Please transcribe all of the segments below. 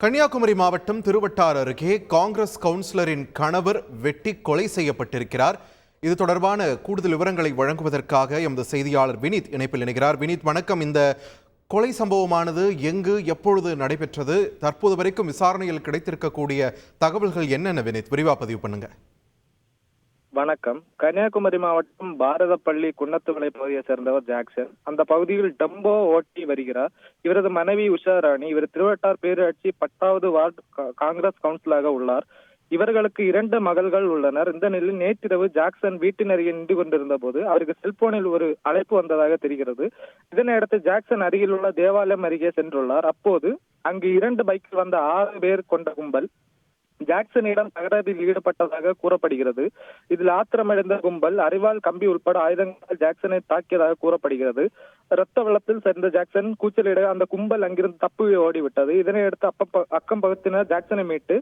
கன்னியாகுமரி மாவட்டம் திருவட்டார் அருகே காங்கிரஸ் கவுன்சிலரின் கணவர் வெட்டி கொலை செய்யப்பட்டிருக்கிறார். இது தொடர்பான கூடுதல் விவரங்களை வழங்குவதற்காக எமது செய்தியாளர் வினீத் இணைப்பில் இணைகிறார். வினீத், வணக்கம். இந்த கொலை சம்பவமானது எங்கு எப்பொழுது நடைபெற்றது? தற்போது வரைக்கும் விசாரணையில் கிடைத்திருக்கக்கூடிய தகவல்கள் என்னென்ன? வினீத், விரிவா பதிவு பண்ணுங்க. வணக்கம். கன்னியாகுமரி மாவட்டம் பாரதப்பள்ளி குன்னத்துவிளை பகுதியை சேர்ந்தவர் ஜாக்சன். அந்த பகுதியில் டெம்போ ஓட்டி வருகிறார். இவரது மனைவி உஷாராணி. இவர் திருவட்டார் பேரூராட்சி 10வது வார்டு காங்கிரஸ் கவுன்சிலராக உள்ளார். இவர்களுக்கு 2 மகள்கள் உள்ளனர். இந்த நிலையில் நேற்றிரவு ஜாக்சன் வீட்டின் அருகே நின்று கொண்டிருந்த போது அவருக்கு செல்போனில் ஒரு அழைப்பு வந்ததாக தெரிகிறது. இதனையடுத்து ஜாக்சன் அருகில் உள்ள தேவாலயம் அருகே சென்றுள்ளார். அப்போது அங்கு 2 பைக்கில் வந்த 6 பேர் கொண்ட கும்பல் ஜாக்சனிடம் தகராறில் ஈடுபட்டதாக கூறப்படுகிறது. இதில் ஆத்திரமடைந்த கும்பல் அரிவாள், கம்பி உட்பட ஆயுதங்களால் ஜாக்சனை தாக்கியதாக கூறப்படுகிறது. ரத்த வெள்ளத்தில் சேர்ந்த ஜாக்சன் கூச்சலிட அந்த கும்பல் அங்கிருந்து தப்பி ஓடிவிட்டது. இதனையடுத்து அக்கம் பக்கத்தினர் ஜாக்சனை மீட்டு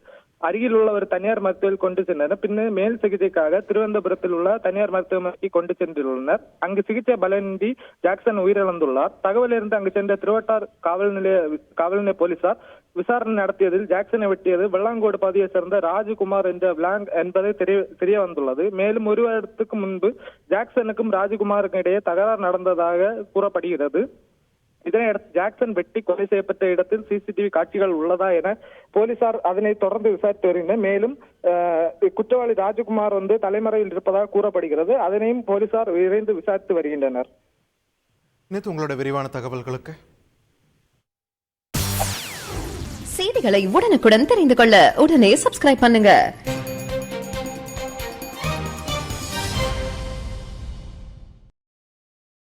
அருகில் உள்ள ஒரு தனியார் மருத்துவமனையில் கொண்டு சென்றனர். பின்னர் மேல் சிகிச்சைக்காக திருவனந்தபுரத்தில் உள்ள தனியார் மருத்துவமனைக்கு கொண்டு சென்றுள்ளனர். அங்கு சிகிச்சை பலனின்றி ஜாக்சன் உயிரிழந்துள்ளார். தகவலிருந்து அங்கு சென்ற திருவட்டார் காவல்நிலைய போலீசார் விசாரணை நடத்தியதில் ஜாக்சனை வெட்டியது வெள்ளாங்கோடு பகுதியை சேர்ந்த ராஜ்குமார் என்ற பிளாங்க் என்பதை தெரிய வந்துள்ளது. மேலும் 1 வருடத்துக்கு முன்பு ஜாக்சனுக்கும் ராஜ்குமாருக்கும் இடையே தகராறு நடந்ததாக கூறப்படுகிறது. இதனையடுத்து ஜாக்சன் வெட்டி கொலை செய்யப்பட்ட இடத்தில் சிசிடிவி காட்சிகள் உள்ளதா என போலீசார் அதனை தொடர்ந்து விசாரித்து வருகின்றனர். மேலும் குற்றவாளி ராஜ்குமார் தலைமறையில் இருப்பதாக கூறப்படுகிறது. அதனையும் போலீசார் விரைந்து விசாரித்து வருகின்றனர். உங்களோட விரிவான தகவல்களுக்கு செய்திகளை உடனுக்குடன் தெரிந்து கொள்ள உடனே சப்ஸ்கிரைப் பண்ணுங்க.